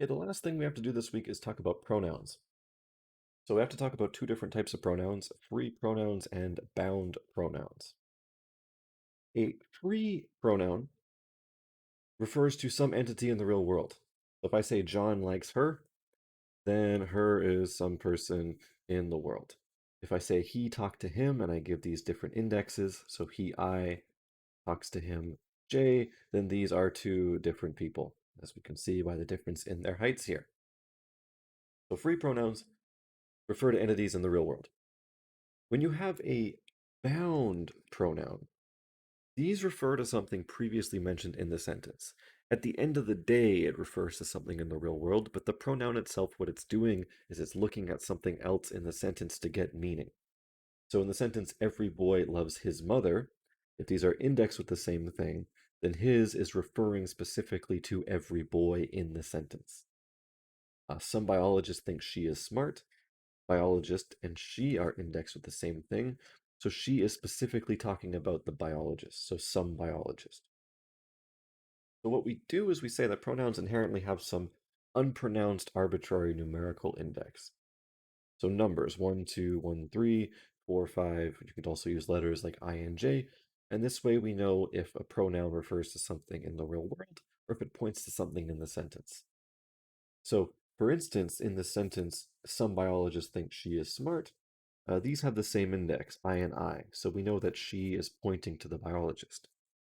Okay, the last thing we have to do this week is talk about pronouns. So we have to talk about two different types of pronouns, free pronouns and bound pronouns. A free pronoun refers to some entity in the real world. So if I say John likes her, then her is some person in the world. If I say he talked to him and I give these different indexes, so he, I talks to him, J, then these are two different people, as we can see by the difference in their heights here. So free pronouns refer to entities in the real world. When you have a bound pronoun, these refer to something previously mentioned in the sentence. At the end of the day, it refers to something in the real world, but the pronoun itself, what it's doing is it's looking at something else in the sentence to get meaning. So in the sentence, every boy loves his mother, if these are indexed with the same thing, then his is referring specifically to every boy in the sentence. Some biologists think she is smart, biologist and she are indexed with the same thing. So she is specifically talking about the biologist, so some biologist. So what we do is we say that pronouns inherently have some unpronounced arbitrary numerical index. So numbers 1, 2, 1, 3, 4, 5. You could also use letters like I and J. And this way we know if a pronoun refers to something in the real world or if it points to something in the sentence. So, for instance, in the sentence, some biologists think she is smart, these have the same index, I and I, so we know that she is pointing to the biologist.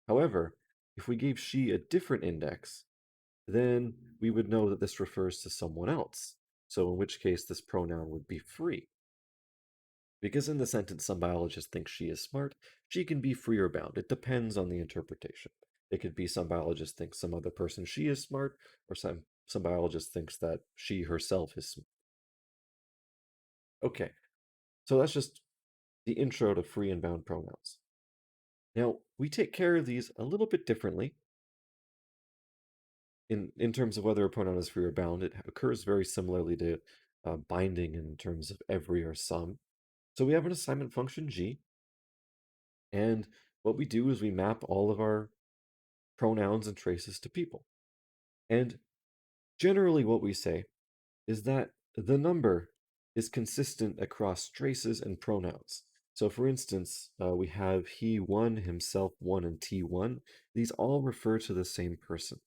However, if we gave she a different index, then we would know that this refers to someone else. So in which case this pronoun would be free. Because in the sentence some biologists think she is smart, she can be free or bound. It depends on the interpretation. It could be some biologist thinks some other person she is smart, or some biologist thinks that she herself is smart. Okay, so that's just the intro to free and bound pronouns. Now, we take care of these a little bit differently in terms of whether a pronoun is free or bound. It occurs very similarly to binding in terms of every or some. So we have an assignment function g, and what we do is we map all of our pronouns and traces to people. And generally, what we say is that the number is consistent across traces and pronouns. So for instance, we have he one, himself one, and T1. These all refer to the same person.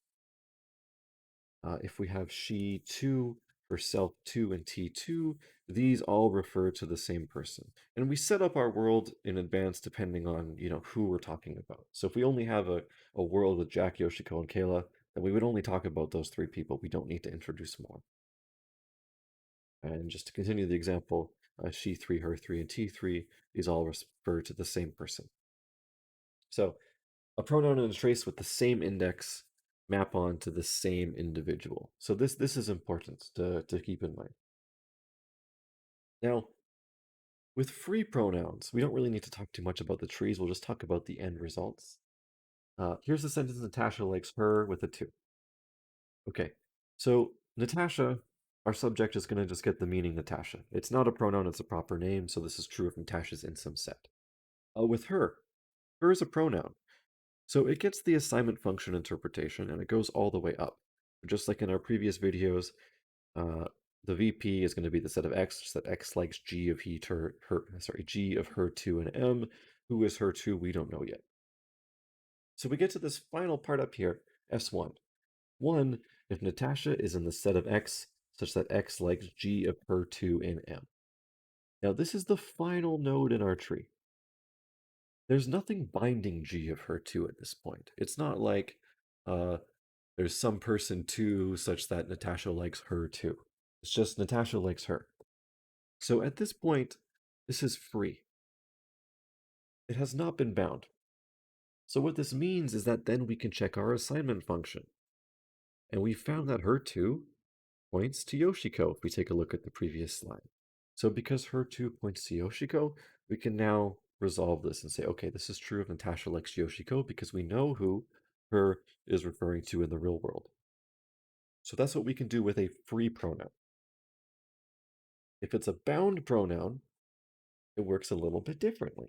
If we have she two, herself two, and T2, these all refer to the same person. And we set up our world in advance depending on, who we're talking about. So if we only have a world with Jack, Yoshiko, and Kayla, then we would only talk about those three people. We don't need to introduce more. And just to continue the example, she three, her three, and T3, these all refer to the same person. So a pronoun and a trace with the same index map on to the same individual. So this is important to keep in mind. Now, with free pronouns, we don't really need to talk too much about the trees. We'll just talk about the end results. Here's the sentence Natasha likes her with a 2. Okay, so Natasha, our subject is going to just get the meaning Natasha. It's not a pronoun, it's a proper name, so this is true if Natasha's in some set. With her is a pronoun. So it gets the assignment function interpretation and it goes all the way up. Just like in our previous videos, uh, the VP is going to be the set of X, so that X likes G of G of her 2 and M. Who is her 2? We don't know yet. So we get to this final part up here, S1. 1, if Natasha is in the set of X such that X likes G of her 2 and M. Now this is the final node in our tree. There's nothing binding G of her 2 at this point. It's not like uh, there's some person 2 such that Natasha likes her 2. It's just Natasha likes her. So at this point, this is free. It has not been bound. So what this means is that then we can check our assignment function. And we found that her 2 points to Yoshiko if we take a look at the previous slide. So because her 2 points to Yoshiko, we can now resolve this and say, okay, this is true if Natasha likes Yoshiko because we know who her is referring to in the real world. So that's what we can do with a free pronoun. If it's a bound pronoun, it works a little bit differently.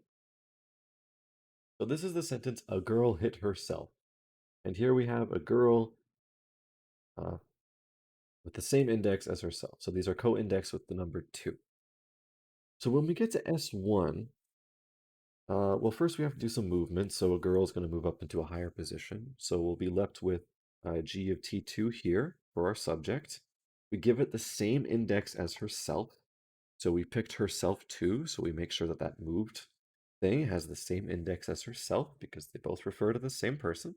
So this is the sentence, a girl hit herself. And here we have a girl with the same index as herself. So these are co-indexed with the number 2. So when we get to S1, well, first we have to do some movement. So a girl is going to move up into a higher position. So we'll be left with G of T2 here for our subject. We give it the same index as herself. So we picked herself too. So we make sure that that moved thing has the same index as herself because they both refer to the same person.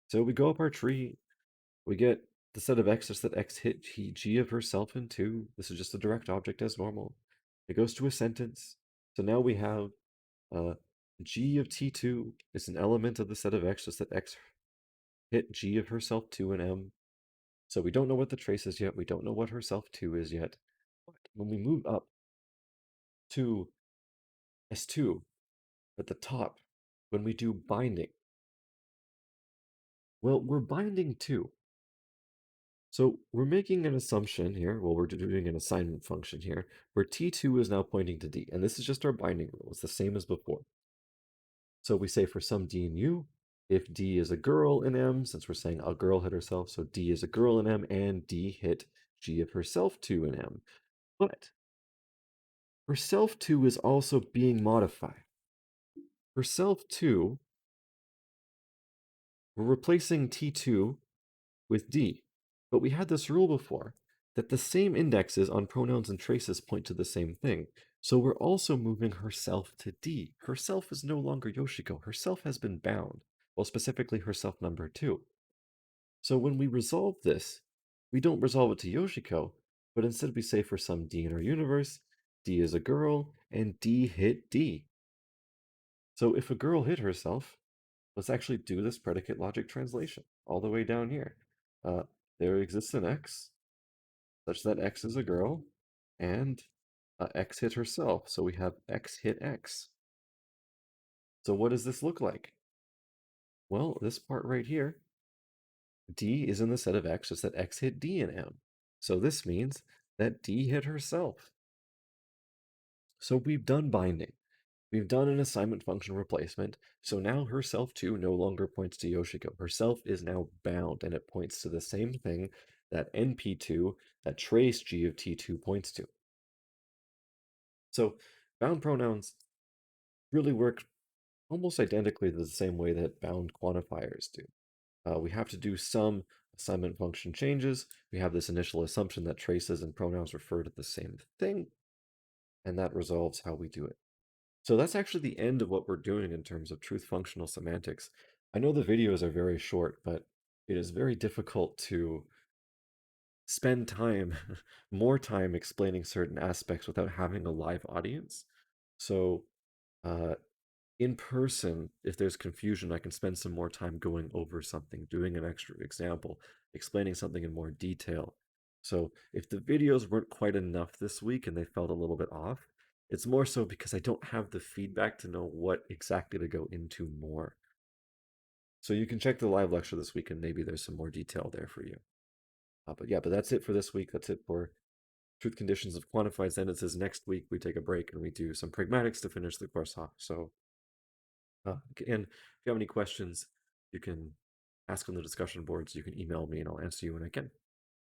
So we go up our tree. We get the set of x such that x hit G of herself in 2. This is just a direct object as normal. It goes to a sentence. So now we have uh, G of T2 is an element of the set of x, just that x hit G of herself 2 in M. So we don't know what the trace is yet. We don't know what herself 2 is yet. But when we move up to S2 at the top, when we do binding, well, we're binding 2. So we're making an assumption here, well, we're doing an assignment function here, where T2 is now pointing to D, and this is just our binding rule. It's the same as before. So we say for some D in U, if D is a girl in M, since we're saying a girl hit herself, so D is a girl in M, and D hit G of herself 2 in M. But herself 2 is also being modified. Herself 2, we're replacing T2 with D. But we had this rule before that the same indexes on pronouns and traces point to the same thing. So we're also moving herself to D. Herself is no longer Yoshiko. Herself has been bound. Well, specifically herself number 2. So when we resolve this, we don't resolve it to Yoshiko, but instead we say for some D in our universe, D is a girl, and D hit D. So if a girl hit herself, let's actually do this predicate logic translation all the way down here. Uh, there exists an X, such that X is a girl, and X hit herself. So we have X hit X. So what does this look like? Well, this part right here, D is in the set of X, just that X hit D in M. So this means that D hit herself. So we've done binding. We've done an assignment function replacement, so now herself 2 no longer points to Yoshiko. Herself is now bound, and it points to the same thing that NP2, that trace G of T2 points to. So bound pronouns really work almost identically the same way that bound quantifiers do. We have to do some assignment function changes. We have this initial assumption that traces and pronouns refer to the same thing, and that resolves how we do it. So that's actually the end of what we're doing in terms of truth functional semantics. I know the videos are very short, but it is very difficult to spend time, more time explaining certain aspects without having a live audience. So uh, in person, if there's confusion, I can spend some more time going over something, doing an extra example, explaining something in more detail. So if the videos weren't quite enough this week and they felt a little bit off, it's more so because I don't have the feedback to know what exactly to go into more. So you can check the live lecture this week and maybe there's some more detail there for you. But that's it for this week. That's it for truth conditions of quantified sentences. Next week, we take a break and we do some pragmatics to finish the course off. So and if you have any questions, you can ask on the discussion boards. You can email me and I'll answer you when I can.